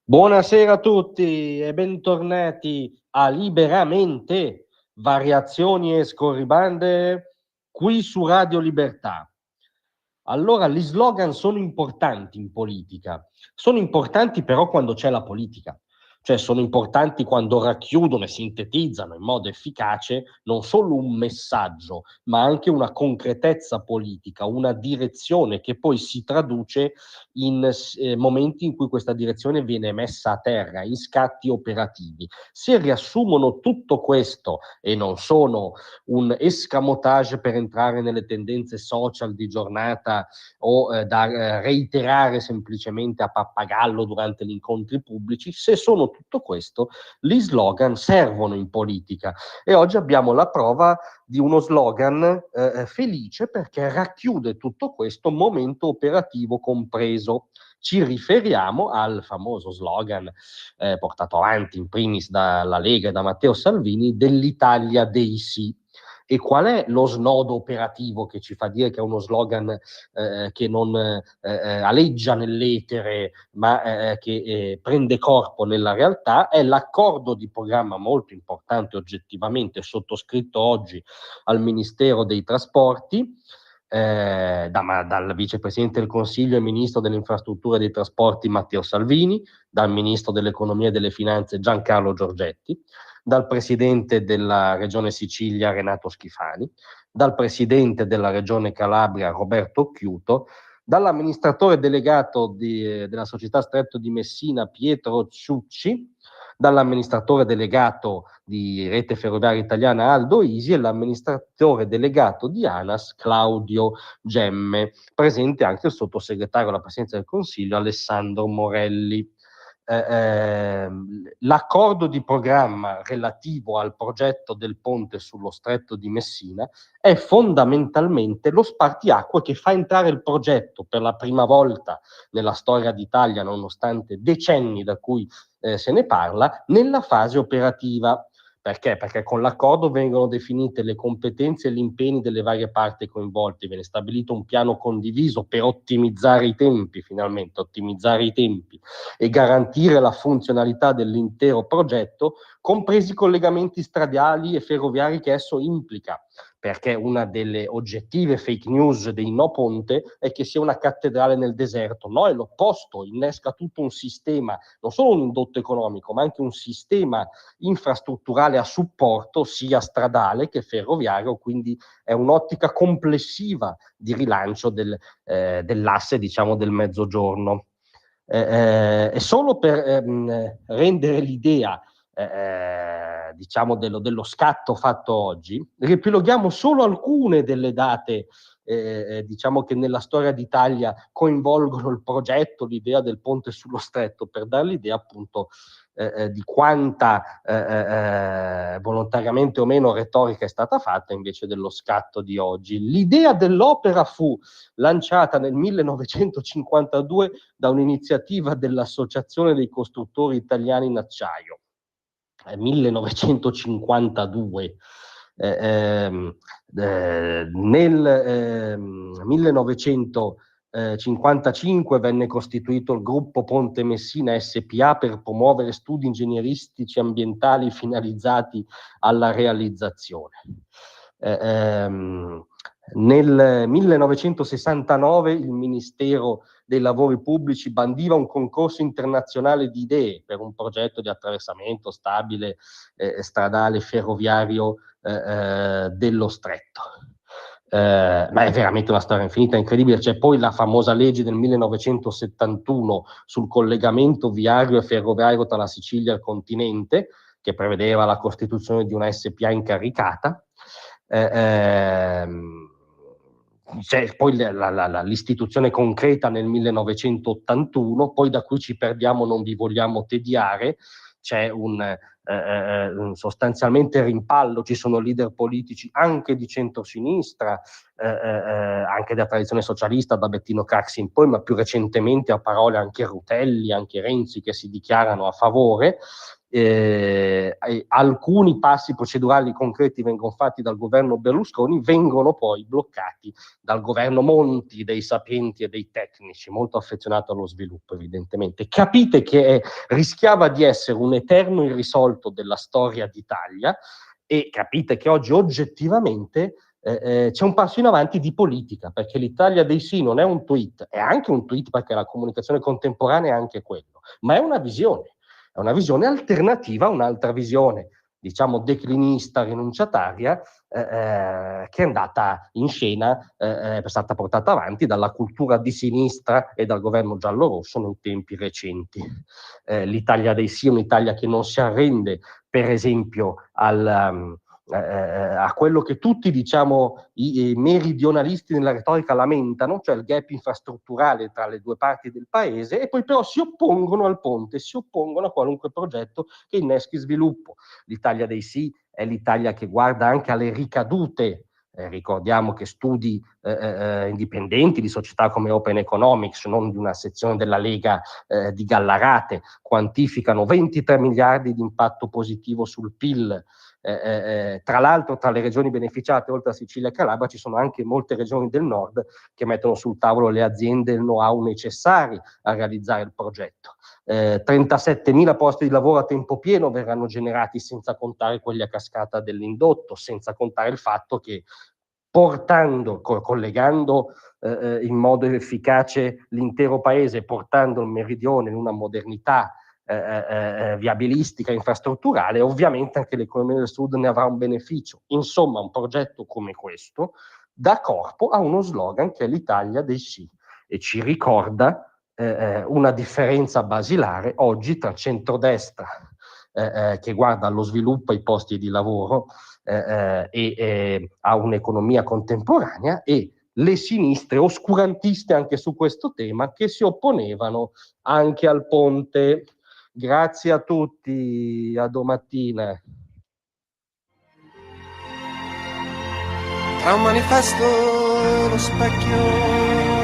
Buonasera a tutti e bentornati a Liberamente, variazioni e scorribande qui su Radio Libertà. Allora, gli slogan sono importanti in politica, sono importanti però quando c'è la politica, cioè sono importanti quando racchiudono e sintetizzano in modo efficace non solo un messaggio, ma anche una concretezza politica, una direzione che poi si traduce in momenti in cui questa direzione viene messa a terra, in scatti operativi. Se riassumono tutto questo e non sono un escamotage per entrare nelle tendenze social di giornata o da reiterare semplicemente a pappagallo durante gli incontri pubblici, se sono tutto questo, gli slogan servono in politica e oggi abbiamo la prova di uno slogan felice perché racchiude tutto questo, momento operativo compreso. Ci riferiamo al famoso slogan portato avanti in primis dalla Lega e da Matteo Salvini dell'Italia dei sì. E qual è lo snodo operativo che ci fa dire che è uno slogan che non aleggia nell'etere, ma che prende corpo nella realtà? È l'accordo di programma molto importante oggettivamente sottoscritto oggi al Ministero dei Trasporti dal vicepresidente del Consiglio e ministro delle infrastrutture e dei trasporti Matteo Salvini, dal ministro dell'economia e delle finanze Giancarlo Giorgetti, dal presidente della regione Sicilia Renato Schifani, dal presidente della regione Calabria Roberto Occhiuto, dall'amministratore delegato della società Stretto di Messina Pietro Ciucci, dall'amministratore delegato di Rete Ferroviaria Italiana Aldo Isi e l'amministratore delegato di ANAS Claudio Gemme, presente anche il sottosegretario alla Presidenza del Consiglio Alessandro Morelli. L'accordo di programma relativo al progetto del ponte sullo Stretto di Messina è fondamentalmente lo spartiacque che fa entrare il progetto per la prima volta nella storia d'Italia, nonostante decenni da cui se ne parla, nella fase operativa. Perché? Perché con l'accordo vengono definite le competenze e gli impegni delle varie parti coinvolte, viene stabilito un piano condiviso per ottimizzare i tempi, finalmente, ottimizzare i tempi e garantire la funzionalità dell'intero progetto, compresi i collegamenti stradali e ferroviari che esso implica, perché una delle oggettive fake news dei no ponte è che sia una cattedrale nel deserto. No, è l'opposto, innesca tutto un sistema, non solo un indotto economico, ma anche un sistema infrastrutturale a supporto sia stradale che ferroviario, quindi è un'ottica complessiva di rilancio dell'asse, diciamo, del mezzogiorno. E solo per rendere l'idea diciamo dello scatto fatto oggi, riepiloghiamo solo alcune delle date diciamo che nella storia d'Italia coinvolgono il progetto, l'idea del ponte sullo Stretto, per dare l'idea appunto di quanta volontariamente o meno retorica è stata fatta invece dello scatto di oggi. L'idea dell'opera fu lanciata nel 1952 da un'iniziativa dell'Associazione dei Costruttori Italiani in Acciaio. 1952. Nel 1955 venne costituito il gruppo Ponte Messina SPA per promuovere studi ingegneristici ambientali finalizzati alla realizzazione. Nel 1969 il Ministero dei Lavori Pubblici bandiva un concorso internazionale di idee per un progetto di attraversamento stabile stradale ferroviario dello Stretto. Ma è veramente una storia infinita, incredibile. C'è poi la famosa legge del 1971 sul collegamento viario e ferroviario tra la Sicilia e il continente, che prevedeva la costituzione di una SPA incaricata. C'è poi l'istituzione concreta nel 1981, poi da cui ci perdiamo, non vi vogliamo tediare, c'è sostanzialmente rimpallo, ci sono leader politici anche di centrosinistra, anche della tradizione socialista, da Bettino Craxi in poi, ma più recentemente a parole anche Rutelli, anche Renzi, che si dichiarano a favore. alcuni passi procedurali concreti vengono fatti dal governo Berlusconi, vengono poi bloccati dal governo Monti, dei sapienti e dei tecnici, molto affezionato allo sviluppo evidentemente. Capite che rischiava di essere un eterno irrisolto della storia d'Italia, e capite che oggi oggettivamente c'è un passo in avanti di politica, perché l'Italia dei sì non è un tweet, è anche un tweet perché la comunicazione contemporanea è anche quello, ma è una visione alternativa a un'altra visione, diciamo declinista, rinunciataria, che è andata in scena, è stata portata avanti dalla cultura di sinistra e dal governo giallorosso nei tempi recenti. L'Italia dei sì è un'Italia che non si arrende, per esempio, a quello che tutti, diciamo, i meridionalisti nella retorica lamentano, cioè il gap infrastrutturale tra le due parti del paese, e poi però si oppongono al ponte, si oppongono a qualunque progetto che inneschi sviluppo. L'Italia dei sì è l'Italia che guarda anche alle ricadute. Ricordiamo che studi indipendenti di società come Open Economics, non di una sezione della Lega di Gallarate, quantificano 23 miliardi di impatto positivo sul PIL. Tra l'altro, tra le regioni beneficiate, oltre a Sicilia e Calabria, ci sono anche molte regioni del nord che mettono sul tavolo le aziende e il know-how necessari a realizzare il progetto. 37.000 posti di lavoro a tempo pieno verranno generati, senza contare quelli a cascata dell'indotto, senza contare il fatto che collegando in modo efficace l'intero paese, portando il meridione in una modernità viabilistica, infrastrutturale, ovviamente anche l'economia del Sud ne avrà un beneficio. Insomma, un progetto come questo dà corpo a uno slogan che è l'Italia dei sì, e ci ricorda una differenza basilare oggi tra centrodestra, che guarda allo sviluppo e ai posti di lavoro e a un'economia contemporanea, e le sinistre oscurantiste anche su questo tema, che si opponevano anche al ponte. Grazie a tutti, a domattina. Tra un manifesto e lo specchio